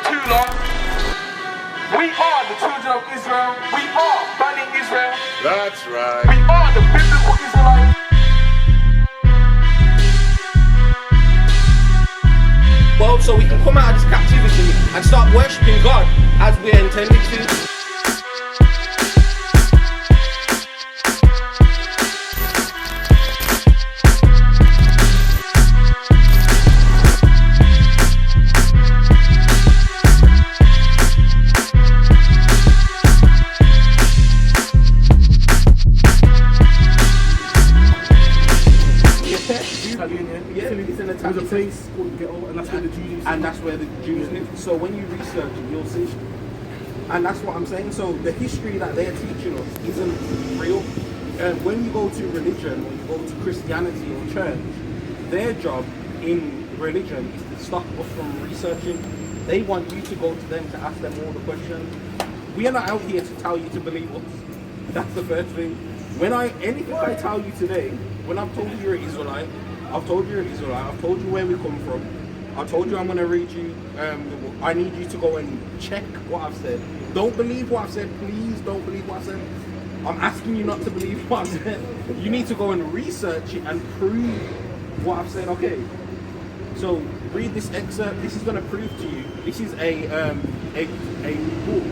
too long. We are the children of Israel. We are Bani Israel. That's right. We are the biblical Israelites. Well, so we can come out of this captivity and start worshipping God as we're intended to. There's a place called the Ghetto, and that's where the Jews live. And that's where the Jews live. So when you research it, you'll see. And that's what I'm saying. So the history that they're teaching us isn't real. When you go to religion, or you go to Christianity or church, their job in religion is to stop us from researching. They want you to go to them to ask them all the questions. We are not out here to tell you to believe us. That's the first thing. Anything I tell you today, when I've told you you're an Israelite, I've told you you're an Israelite, I've told you where we come from, I've told you I'm going to read you, I need you to go and check what I've said. Don't believe what I've said, please don't believe what I've said. I'm asking you not to believe what I've said. You need to go and research it and prove what I've said. Okay, so read this excerpt. This is going to prove to you, this is a book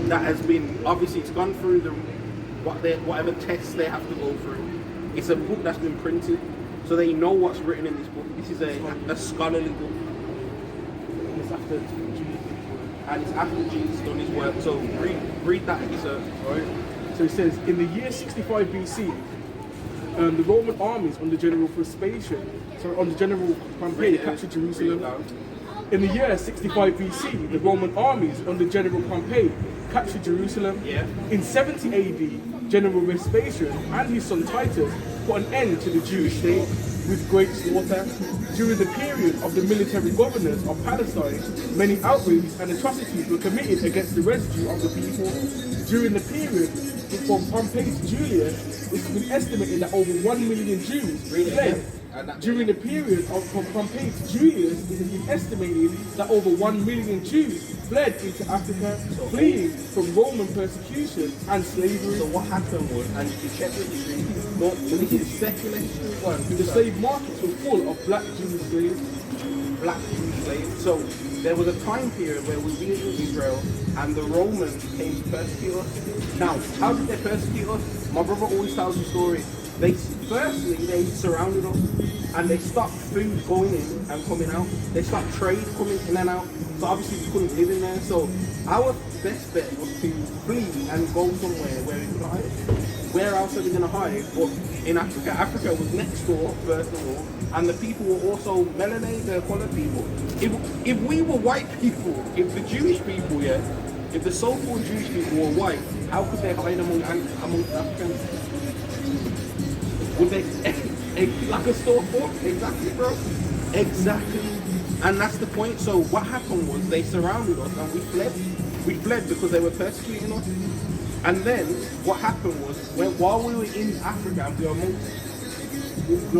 that has been, obviously it's gone through whatever tests they have to go through. It's a book that's been printed, so they know what's written in this book. This is a scholarly book. And it's after Jesus done his work. So read that excerpt. Right. So it says, in the year 65 BC, the Roman armies under General Pompey captured Jerusalem. In the year 65 BC, the Roman armies under General Pompey captured Jerusalem. Yeah. In 70 AD, General Vespasian and his son Titus put an end to the Jewish state with great slaughter. During the period of the military governors of Palestine, many outrages and atrocities were committed against the residue of the people. During the period from Pompey to Julius, it's been estimated that over 1 million Jews fled. During the period from Pompey to Julius, it has been estimated that over 1 million Jews fled into Africa, fleeing from Roman persecution and slavery. So what happened was, and if you check the history, this is secular history. The slave markets were full of black Jewish slaves. So there was a time period where we lived in Israel and the Romans came to persecute us. Now, how did they persecute us? My brother always tells the story. Firstly, they surrounded us and they stopped food going in and coming out. They stopped trade coming in and out. So obviously we couldn't live in there. So our best bet was to flee and go somewhere where we could hide. Where else are we going to hide? But in Africa, Africa was next door, first of all, and the people were also melanated, colored people. If we were white people, if the Jewish people, if the so-called Jewish people were white, how could they hide among Africans? Would they, like a storefront? Exactly, bro. Exactly. And that's the point. So what happened was they surrounded us and we fled. We fled because they were persecuting us. And then what happened was, while we were in Africa and we were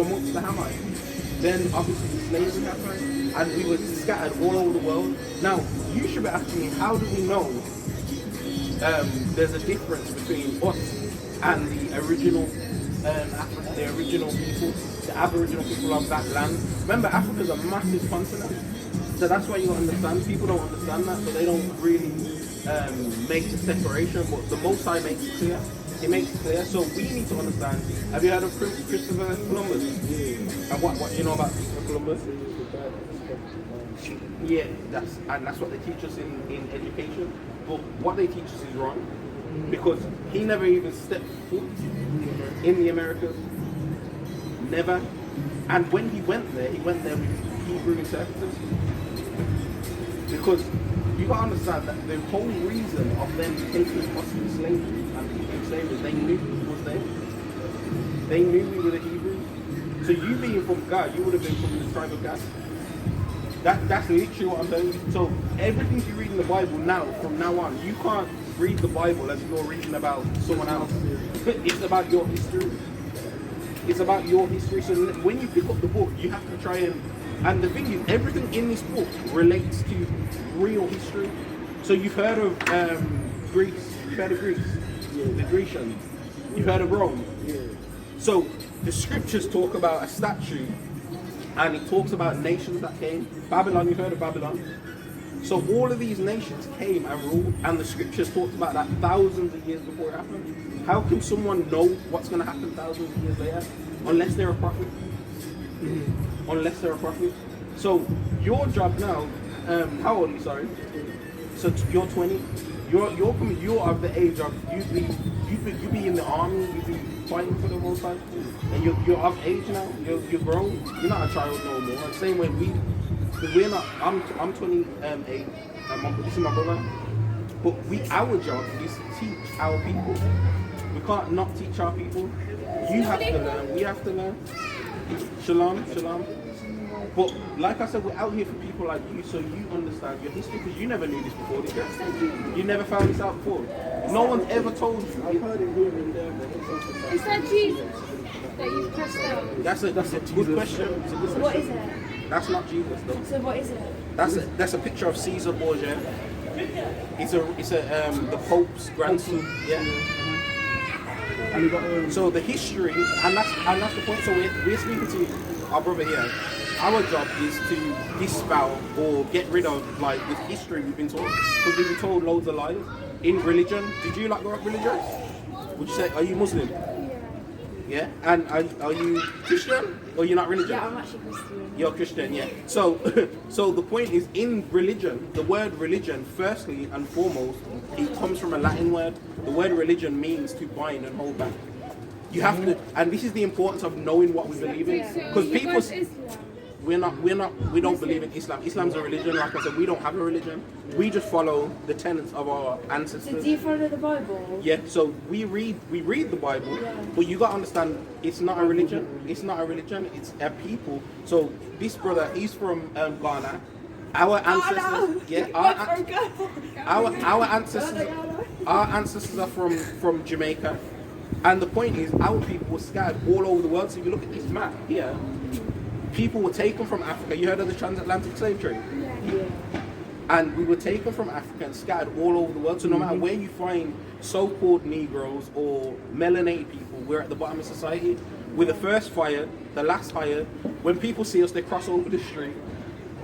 amongst the Hamites, then obviously slavery happened and we were scattered all over the world. Now, you should be asking me, how do we know there's a difference between us and the original Africa, the original people, the Aboriginal people of that land? Remember, Africa's a massive continent, so that's why you don't understand. People don't understand that, so they don't really make the separation. But the Most High makes it clear. He makes it clear. So we need to understand. Have you heard of Christopher Columbus? Yeah. And what you know about Christopher Columbus? Yeah, that's what they teach us in education. But what they teach us is wrong, because he never even stepped foot in the Americas. Never. And when he went there with Hebrew interpreters. Because you gotta understand that the whole reason of them taking us in slavery and keeping slavery, they knew it was them. They knew we were the Hebrews. So you being from God, you would have been from the tribe of God. That's literally what I'm telling you. So everything you read in the Bible now, from now on, you can't read the Bible as you're reading about someone else. It's about your history. It's about your history. So when you pick up the book, you have to try and And the thing is, everything in this book relates to real history. So you've heard of Greece. You've heard of Greece. Yeah. The Grecians. You've heard of Rome. Yeah. So the scriptures talk about a statue, and it talks about nations that came. Babylon. You've heard of Babylon. So all of these nations came and ruled, and the scriptures talked about that thousands of years before it happened. How can someone know what's going to happen thousands of years later, unless they're a prophet? Unless they're a prophet. So your job now, how old are you? Sorry. So you're 20. You're of the age of you be in the army. You be fighting for the Most High, and you're of age now. You're grown. You're not a child no more. The same way we're not. I'm 28. This is my brother. But our job is to teach our people. We can't not teach our people. You have to learn. We have to learn. Shalom, shalom. But like I said, we're out here for people like you, so you understand your history, because you never knew this before, did you? You never found this out before. No one's ever told you. I've heard it here and there, but Is that Jesus that you've crossed out? That's a good question. It's a good What question. is it? That's not Jesus though. So what is it? That's a picture of Caesar Borgia. It's the Pope's grandson. Yeah. and you got So the history, and that's the point. So we're speaking to our brother here. Our job is to dispel or get rid of like this history we've been told, because we've been told loads of lies in religion. Did you like grow up religious? Would you say, are you Muslim? Yeah. And are you Christian or you're not religious? Yeah, I'm actually Christian. You're Christian, yeah. So, so the point is, in religion, the word religion, firstly and foremost, it comes from a Latin word. The word religion means to bind and hold back. You have to, and this is the importance of knowing what we believe in, because people, we don't believe in Islam. Islam's a religion. Like I said, we don't have a religion. We just follow the tenets of our ancestors. So do you follow the Bible? Yeah, so we read the Bible, but you gotta understand, it's not a religion. It's not a religion. It's a people. So this brother, he's from Ghana. Our ancestors, our ancestors are from Jamaica, and the point is, our people were scattered all over the world. So if you look at this map here, people were taken from Africa. You heard of the transatlantic slave trade? Yeah. And we were taken from Africa and scattered all over the world. So no matter where you find so-called Negroes or melanated people, we're at the bottom of society. We're the first fired, the last hired. When people see us, they cross over the street.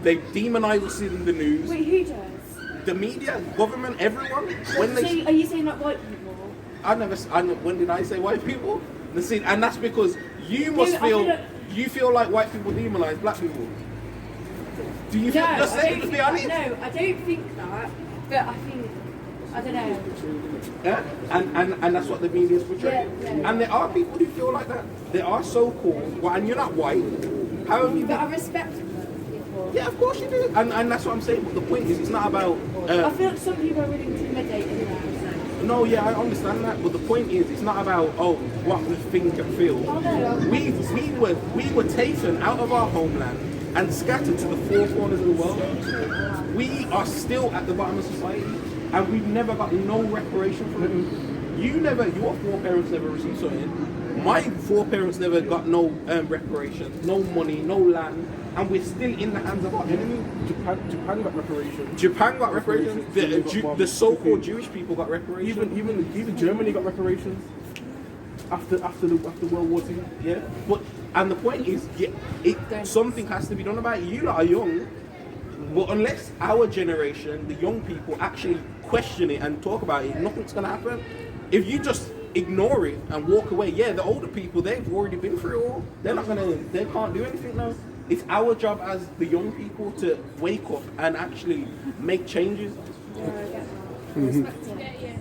They demonize us in the news. Wait, who does? The media, government, everyone. When So they, are you saying like white people? when did I say white people? And that's because you must you feel like white people demonize black people. Do you feel, No, just say it, to be honest? No, I don't think that, but I think, I don't know. Yeah? And that's what the media is portraying. Yeah. And there are people who feel like that. There are so-called, well, and you're not white. How have you But I been? respect people. Yeah, of course you do. And that's what I'm saying. But the point is, it's not about... I feel like some people are really intimidated in that. no, yeah, I understand that. But the point is, it's not about, what we think and feel. Oh, no. We were taken out of our homeland and scattered to the four corners of the world. We are still at the bottom of society, and we've never got no reparation from it. Your foreparents never received something. My foreparents never got no reparations, no money, no land, and we're still in the hands of our enemy. Japan got reparations. Japan got reparations. The so-called Jewish people got reparations. Even Germany got reparations after World War II. Yeah, and the point is, something has to be done about it. You lot are young, but unless our generation, the young people, actually question it and talk about it, nothing's gonna happen. If you just ignore it and walk away, the older people, they've already been through it all. They can't do anything now. It's our job as the young people to wake up and actually make changes. Yeah, I get that. I respect it.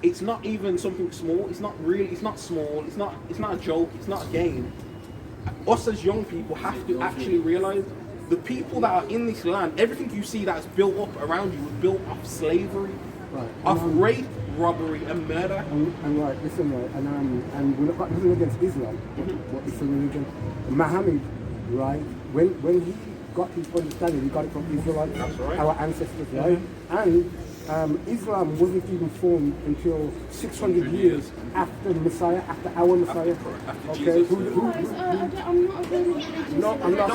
It's not even something small. It's not really. It's not small. It's not a joke. It's not a game. Us as young people have to actually realize the people that are in this land. Everything you see that's built up around you was built off slavery, Right. off rape, robbery, and murder. And right, listen, right, and we're not got nothing against Islam, but it's a religion. Muhammad, right, when he got his understanding, he got it from Israelites, That's right. our ancestors, right? And Islam wasn't even formed until 600 years after Messiah, after our Messiah. Okay, I'm not a religious. no, I'm not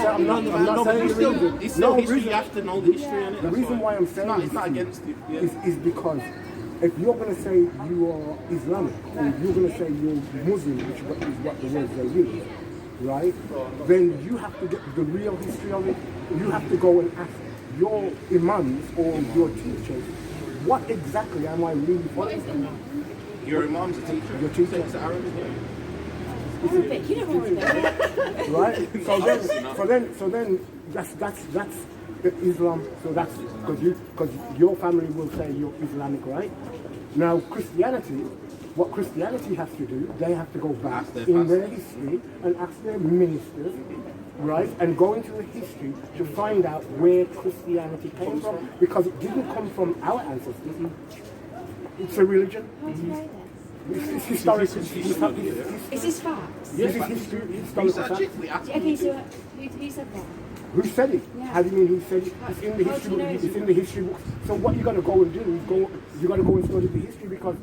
saying it's religion. it's No, still history. reason- You have to know the history in it. The reason why I'm saying it's this not to you against it. Yeah. is because if you're going to say you are Islamic, or you're going to say you're Muslim, which is what the words they use, right? Then you have to get the real history of it. You have to go and ask your imams or your teachers, what exactly am I really following? Your imam's a teacher. Your teacher. Takes Arabic. Arabic, you know Arabic. Right? So then that's the Islam. So that's because your family will say you're Islamic, right? Now Christianity, what Christianity has to do, they have to go back Ask their in their pastors. history and ask their ministers, right? And go into the history to find out where Christianity came from, because it didn't come from our ancestors. It's a religion. How do you know this? It's historical. Is this facts? This is history. Historical Research fact. it. We ask Okay, people so to. who said that? Who said it? Yeah. How do you mean who said it? It's in the How history do you book. know? It's in the history book. So what you got to go and do is you got to go and study the history, because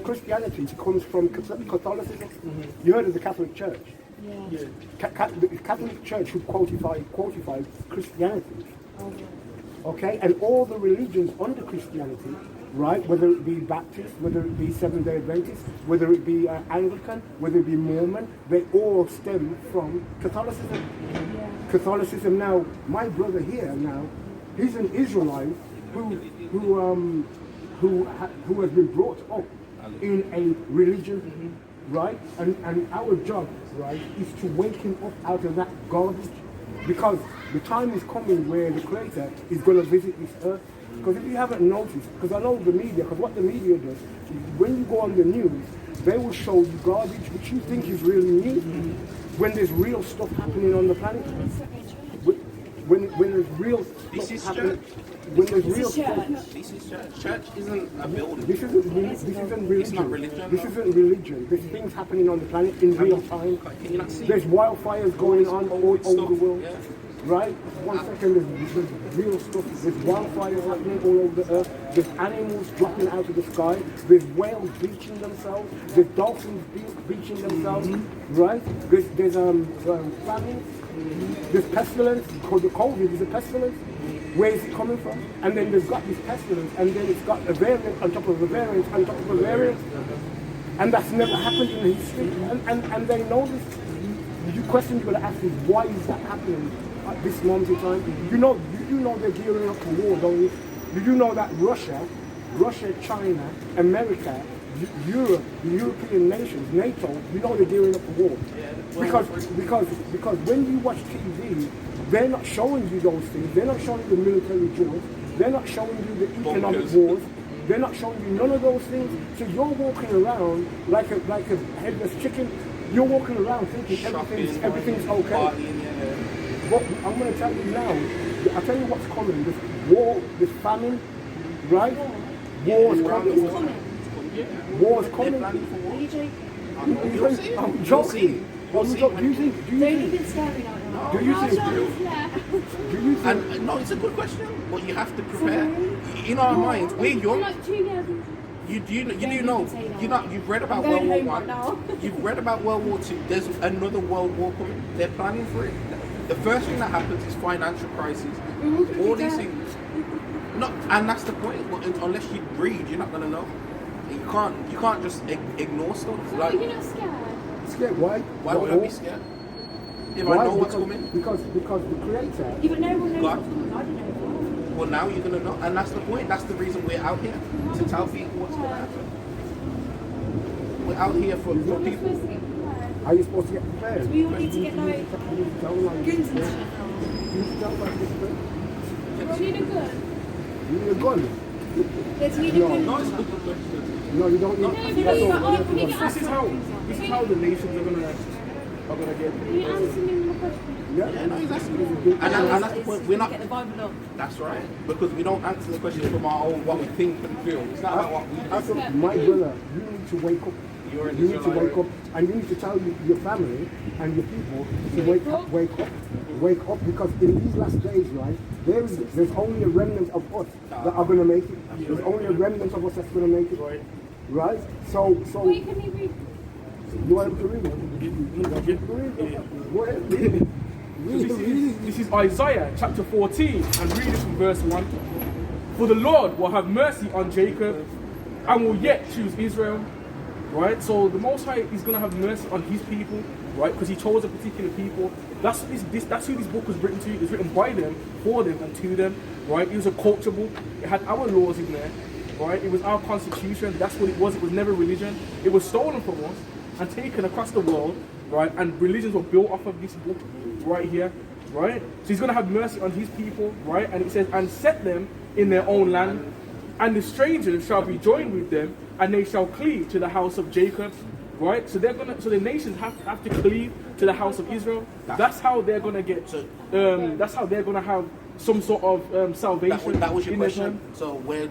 Christianity comes from Catholicism. You heard of the Catholic Church? Yeah. The Catholic Church who qualified Christianity. Oh, Okay, and all the religions under Christianity, right? Whether it be Baptist, whether it be Seventh-day Adventist, whether it be Anglican, whether it be Mormon, they all stem from Catholicism. yeah. Catholicism. Now, my brother here now, he's an Israelite who has been brought up in a religion, right? And our job, right, is to wake him up out of that garbage, because the time is coming where the Creator is going to visit this earth. Because if you haven't noticed, because I know the media, because what the media does, when you go on the news, they will show you garbage which you think is really neat, when there's real stuff happening on the planet. When there's real This stuff is happening, church. when there's This real is stuff. church. This is church. Church isn't a building. This isn't religion. It's not religion, This no. isn't religion. There's things happening on the planet in real time. Can you not see? There's wildfires going on all over the world. Yeah. Right? 1 second, there's real stuff. There's wildfires happening all over the earth. There's animals dropping out of the sky. There's whales beaching themselves. There's dolphins beaching themselves. Right? There's famine. There's pestilence. Because the COVID is a pestilence. Where is it coming from? And then there's got this pestilence, and then it's got a variant on top of a variant on top of a variant. And that's never happened in history. And they know this. The question you're going to ask is, why is that happening at this moment in time? You know they're gearing up for war, don't you? You do know that Russia, China, America, Europe, the European nations, NATO, you know they're gearing up for war. Because when you watch TV, they're not showing you those things. They're not showing you the military wars. They're not showing you the economic wars. They're not showing you none of those things. So you're walking around like a headless chicken. You're walking around thinking everything's okay. But I'm going to tell you now, I'll tell you what's coming. This war, this famine, right? War's coming. War's coming. Are you joking? I'm joking. Do you think? Don't even scare me like that. Do you think? And no, it's a good question, but you have to prepare. In our minds, we're young. Like 2 years. You do know. You've read about I'm World going War home right now. One. You've read about World War Two. There's another World War coming. They're planning for it. The first thing that happens is financial crisis. All these things. No, and that's the point. But unless you read, you're not gonna know. You can't just ignore stuff. So Like, you're not scared? Scared? Why? why would I be scared? If I know what's coming. Because the Creator. Yeah, but no one knows God. what's coming. I don't know. Well, now you're gonna know, and that's the point. That's the reason we're out here to tell people what's gonna happen. We're out here for We're people. supposed to get prepared. Are you supposed to get prepared? We all need to get like You need to tell them. guns and shit. You need to tell them this thing. Do you need a gun? You need a gun. Yeah, do you need a gun? No, it's a good question. No, you don't need. No, but can we get This is how the nations are gonna get. Can you answer me my question? Yeah, no, he's asking. And that's the point. We're not. Get the Bible up. That's right. Because we don't answer the question from our own what we think and feel. It's not about what we. I thought, my brother, you need to wake up. You're an You need to Israelite. wake up, and you need to tell your family and your people to wake up, because in these last days, right, there's only a remnant of us that are going to make it. There's only a remnant of us that's going to make it, right? So Wait, can you read? you want to read it? Go ahead. This is Isaiah chapter 14, and read it from verse 1. For the Lord will have mercy on Jacob and will yet choose Israel. Right? So the Most High is going to have mercy on his people, right? Because he chose a particular people. That's who this book was written to. It was written by them, for them, and to them, right? It was a culture book. It had our laws in there, right? It was our constitution. That's what it was. It was never religion. It was stolen from us and taken across the world, right? And religions were built off of this book right here, right? So he's going to have mercy on his people, right? And it says, and set them in their own land, and the strangers shall be joined with them, and they shall cleave to the house of Jacob, right? So so the nations have to cleave to the house of Israel. That's how they're gonna get. That's how they're gonna have some sort of salvation. That was your in their question. time. So where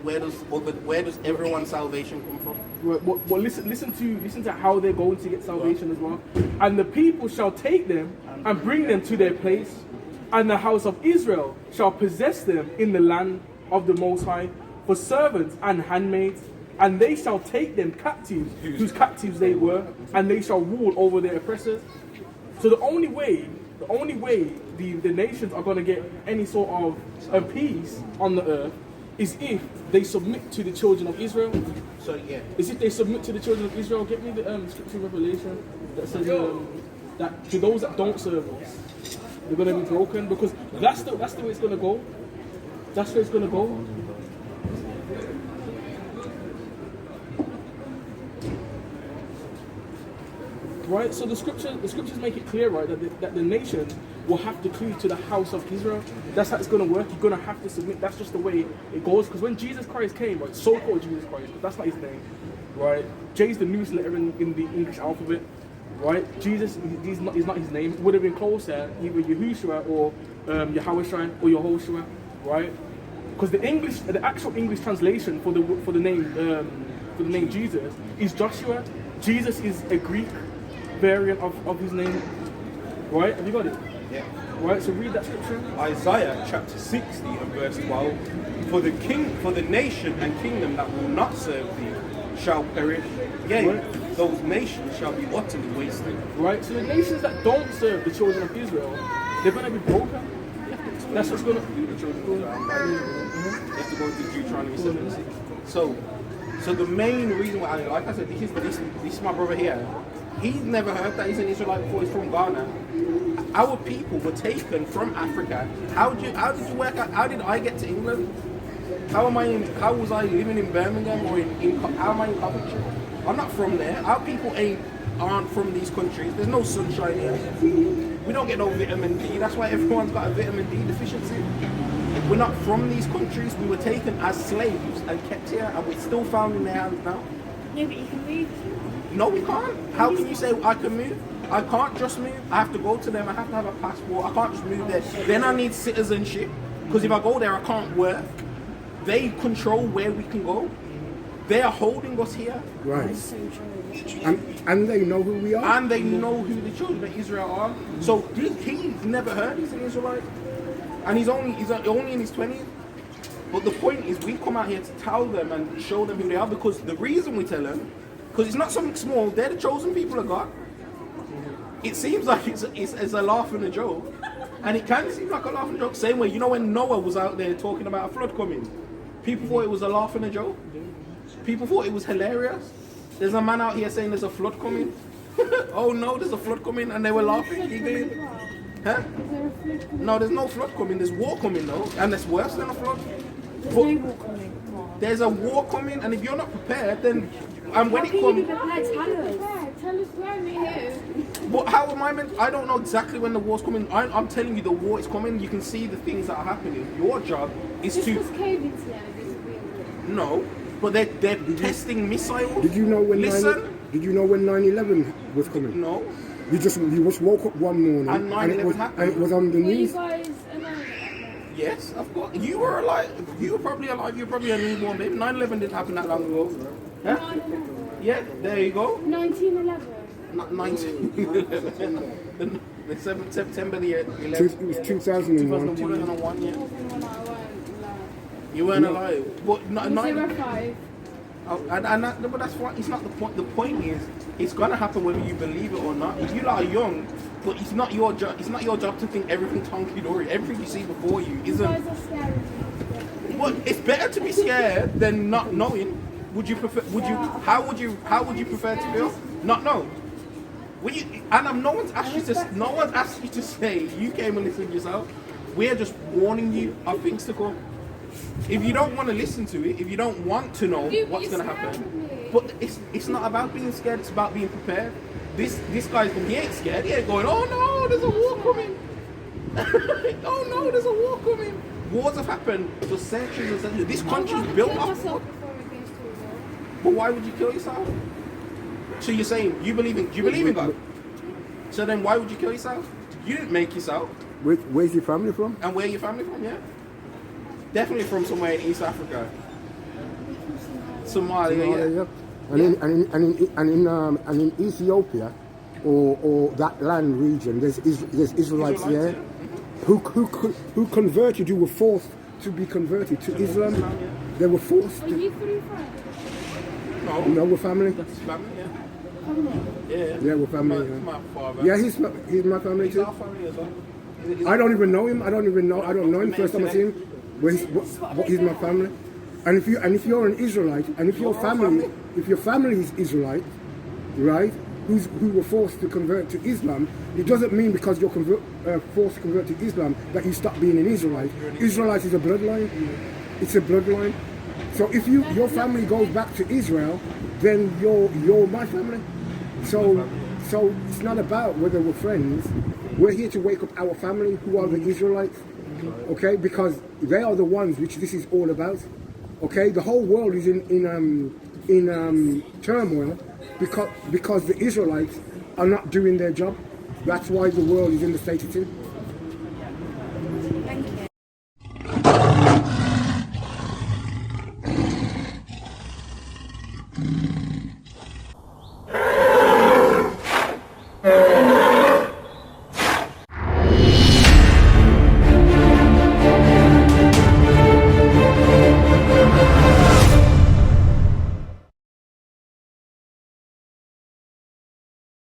does everyone's salvation come from? Well, listen to how they're going to get salvation as well. And the people shall take them and bring them to their place, and the house of Israel shall possess them in the land of the Most High for servants and handmaids. And they shall take them captives, whose captives they were, and they shall rule over their oppressors. So the only way the nations are going to get any sort of peace on the earth is if they submit to the children of Israel. So yeah. Is if they submit to the children of Israel. Get me the scripture revelation that says that to those that don't serve us, they're going to be broken, because that's the way it's going to go. That's where it's going to go. Right, so the scriptures make it clear, right, that the nations will have to cleave to the house of Israel. That's how it's going to work. You're going to have to submit. That's just the way it goes. Because when Jesus Christ came, right, so-called Jesus Christ, because that's not his name, right? J is the newest letter in the English alphabet, right? Jesus is not his name. It would have been closer, either Yahushua or Yahweh or Yehoshua, right? Because the actual English translation for the name Jesus is Joshua. Jesus is a Greek variant of his name, right? Have you got it? Yeah. Right, so read that scripture. Isaiah chapter 60 and verse 12. For the nation and kingdom that will not serve thee shall perish. Yea, Right. those nations shall be utterly wasted. Right, so the nations that don't serve the children of Israel, they're going to be broken. That's what's going to The children of Israel. You have to go to Deuteronomy 7:6. So the main reason why, like I said, this is my brother here. He's never heard that he's an Israelite before. He's from Ghana. Our people were taken from Africa. How did you work out? How did I get to England? How was I living in Birmingham or how am I in Coventry? I'm not from there. Our people aren't from these countries. There's no sunshine here. We don't get no vitamin D. That's why everyone's got a vitamin D deficiency. We're not from these countries. We were taken as slaves and kept here, and we're still found in their hands now. No, but you can read. No, we can't. How can you say I can move? I can't just move. I have to go to them. I have to have a passport. I can't just move there. Then I need citizenship, because if I go there, I can't work. They control where we can go. They are holding us here. Right. And they know who we are. And they know who the children of Israel are. So he's never heard he's an Israelite. And he's only in his 20s. But the point is, we come out here to tell them and show them who they are, because the reason we tell them, because it's not something small, they're the chosen people of God. It seems like it's a laugh and a joke. And it can seem like a laugh and a joke. Same way, you know when Noah was out there talking about a flood coming? People thought it was a laugh and a joke. People thought it was hilarious. There's a man out here saying there's a flood coming. Oh no, there's a flood coming, and they were laughing, giggling. Huh? No, there's no flood coming. There's war coming though, and it's worse than a flood. There's no war coming. There's a war coming, and if you're not prepared, then and when it comes, Tell us where we here. but how am I meant? I don't know exactly when the war's coming. I'm telling you, the war is coming. You can see the things that are happening. Your job is Just to because COVID's there, doesn't mean no, but they're testing missiles. Did you know when Listen. Did you know when 9/11 was coming? No, You just woke up one morning And 9/11 happened. and it was on the Were you news. guys alive? yes, of course. You were alive. You were probably alive. You were probably a newborn baby. 9/11 didn't happen that long ago. Huh? Yeah, there you go. 1911. Not 19. The 7th September the 11th. It was 2001. 2001, yeah. When I weren't You weren't alive. But not, alive. not, 05. but that's why it's not the point. The point is, it's gonna happen whether you believe it or not. If you are young, but it's not your job. It's not your job to think everything's hunky dory. Everything you see before you You guys isn't. are scary. Well, it's better to be scared than not knowing. Would you prefer? Would you? How would you? How would you prefer to feel? Not know. Will you? And no one's asked you to. No one's asked you to say. You came and listened yourself. We're just warning you of things to come. If you don't want to listen to it, if you don't want to know what's going to happen, but it's not about being scared. It's about being prepared. This guy's he ain't scared. He ain't going. Oh no, there's a war coming. Oh no, there's a war coming. Wars have happened for centuries and centuries. This country's built off. But why would you kill yourself? So you're saying do you believe in God? So then why would you kill yourself? You didn't make yourself. Where's your family from? And where your family from? Yeah, definitely from somewhere in East Africa. Somalia, yeah. And in Ethiopia, or that land region, there's Israelites there who converted, who were forced to be converted to Islam. They were forced. Are you fully friends? No, we're family. That's family, yeah. Family? Yeah, we're family. My father. Yeah, he's my family He's too. our family as well. I don't even know him. I don't know him. First time I see him, but he's my family. And if you're an Israelite, and if your family is Israelite, right, who were forced to convert to Islam, it doesn't mean because you're forced to convert to Islam that you stop being an Israelite. Israelite is a bloodline. It's a bloodline. So if your family goes back to Israel, then you're my family. So it's not about whether we're friends. We're here to wake up our family, who are the Israelites, okay? Because they are the ones which this is all about, okay? The whole world is in turmoil because the Israelites are not doing their job. That's why the world is in the state it's in.